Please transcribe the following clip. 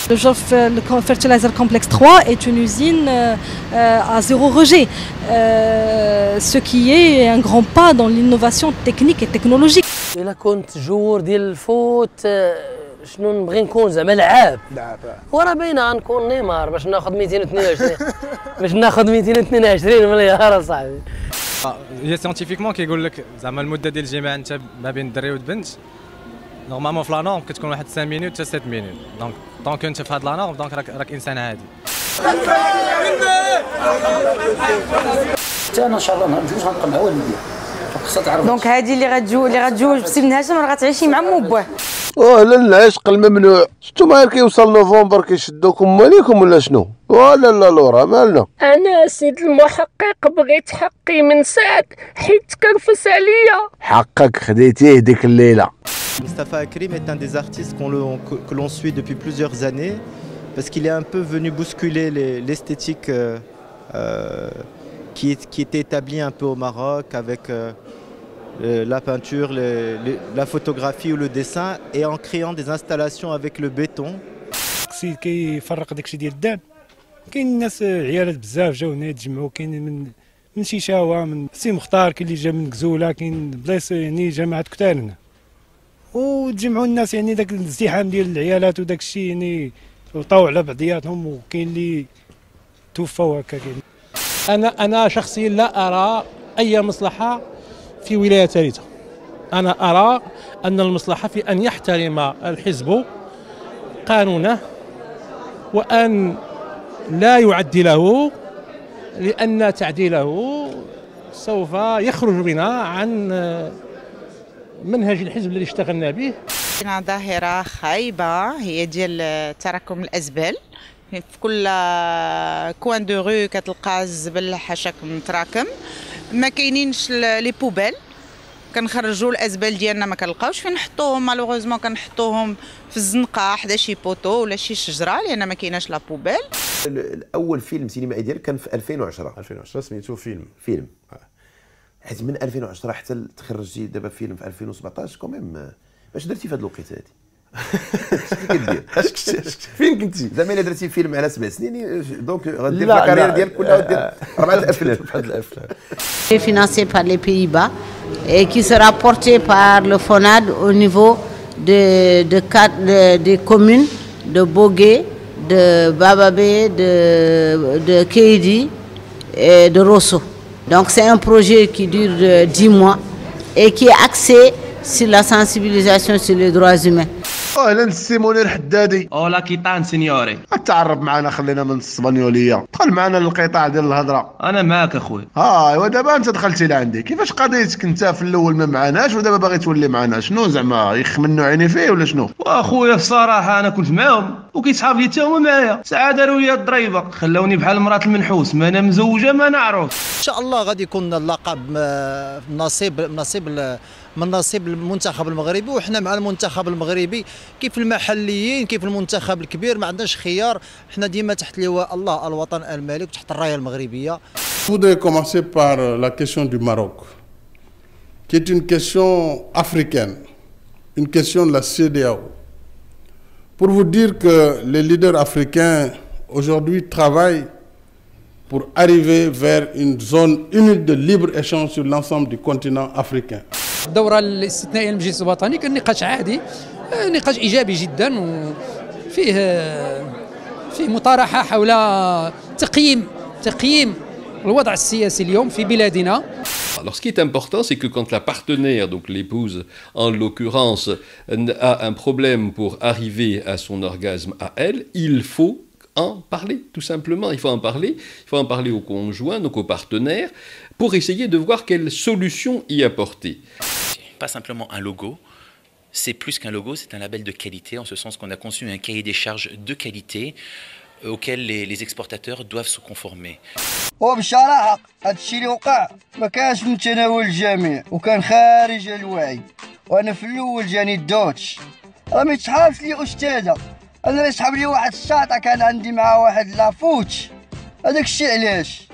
Le Jof Fertilizer Complex 3 est une usine à zéro rejet, ce qui est un grand pas dans l'innovation technique et technologique. إلا كنت جور ديال الفوت شنو نبغي نكون زعما لعاب وراه باينه غنكون نيمار باش ناخذ 222 مليار اصاحبي. هي سيانتيفيكمون كيقول لك زعما المده ديال الجماع انت ما بين الدري والبنت نورمالمون في لا نورم كتكون واحد 5 مينوت حتى 7 مينوت دونك طونك انت في هاد لا نورم دونك راك انسان عادي. حتى انا ان شاء الله نهار جوج غنبقى مع والدي خاصها تعرف. دونك هذه اللي غتجوج بسي بن هاشم راه غتعيشي مع مو باه. لا العشق الممنوع. شفتوا ما كيوصل نوفمبر كيشدوكم ماليكم ولا شنو؟ ولا لا لورا مالنا. انا سيد المحقق بغيت حقي من سعد حيت كنفس عليا. حقك خديتيه ديك الليله. Moustapha Akrim est un des artistes que l'on suit depuis plusieurs années parce qu'il est un peu venu bousculer l'esthétique qui était établie un peu au Maroc avec la peinture, la photographie ou le dessin et en créant des installations avec le béton. السيد كيفرق داكشي ديال الدهب. كاين الناس عيالات بزاف جاو هنا يتجمعوا كاين من شيشاوه من سي مختار كاين اللي جا من كزوله كاين بلايص يعني جماعات كثار هنا. وتجمعوا الناس يعني داك الازدحام ديال العيالات وداك الشيء يعني وطاو على بعضياتهم وكاين اللي توفاو هكا كاين. أنا شخصيا لا أرى أي مصلحة في ولاية ثالثة. أنا أرى أن المصلحة في أن يحترم الحزب قانونه وأن لا يعدله لأن تعديله سوف يخرج بنا عن منهج الحزب الذي اشتغلنا به. ظاهرة خايبة هي ديال تراكم الأزبال في كل كوان دو رو كتلقى الزبل حاشاك متراكم ما كاينينش لي بوبيل كنخرجوا الازبال ديالنا ما كنلقاوش فين نحطوهم مالوغوزمون كنحطوهم في الزنقه حدا شي بوطو ولا شي شجره لان ما كايناش لا بوبيل. الاول فيلم سينمائي ديالك كان في 2010 سميتو فيلم حيت من 2010 حتى تخرجتي دابا فيلم في 2017 كوميم باش درتي في هذه الوقيته هذه؟ اش كدير؟ فين كنتي؟ زعما الا درتي فيلم على 7 سنين دونك غدير لا الكارير ديالك كلها ودير 4 الافلام بهاد الافلام. Financé par les Pays-Bas et qui sera porté par le FONAD au niveau des communes de Bogué, de Bababé, de Kéidi et de Rosso. Donc c'est un projet qui dure 10 mois et qui est axé sur la sensibilisation sur les droits humains. اهلا السي منير حدادي. اولا كيطان سينيوري. تعرف معنا خلينا من الاسبانيوليه. دخل معنا للقطاع ديال الهضره. انا معاك اخويا. ايوا دابا انت دخلتي لعندي كيفاش قضيتك انت في الاول ما معناش ودابا باغي تولي معنا شنو زعما يخمنوا عيني فيه ولا شنو؟ واخويا الصراحه انا كنت معاهم وكيصحاب لي حتى هما معايا ساعه داروا لي الضريبه خلوني بحال مرات المنحوس ما انا مزوجه ما نعرف. ان شاء الله غادي يكون اللقب من نصيب المنتخب المغربي وحنا مع المنتخب المغربي كيف المحليين كيف المنتخب الكبير ما عندناش خيار حنا ديما تحت لواء الله الوطن الملك تحت الرايه المغربيه. Je voudrais commencer par la question du Maroc qui est une question africaine, une question de la CEDEAO. Pour vous dire que les leaders africains aujourd'hui travaillent pour arriver vers une zone unique de libre-échange sur l'ensemble du continent africain. الدورة الاستثنائية للمجلس الوطني كان نقاش عادي نقاش إيجابي جدا وفيه مطارحة حول تقييم الوضع السياسي اليوم في بلادنا. Alors ce qui est important, c'est que quand la partenaire, donc l'épouse en l'occurrence, a un problème pour arriver à son orgasme à elle, il faut en parler, tout simplement. Il faut en parler au conjoint, donc au partenaire, pour essayer de voir quelle solution y apporter. Pas simplement un logo, c'est plus qu'un logo, c'est un label de qualité, en ce sens qu'on a conçu un cahier des charges de qualité auquel les exportateurs doivent se conformer. وبصراحة هذا الشيء اللي وقع ما كانش من تناول الجميع وكان خارج الوعي وأنا في الأول جاني الدوتش راه ما يتحابش لي أستاذة أنا اللي يسحب لي واحد الشاطئ كان عندي معاه واحد لافوتش هذاك الشيء علاش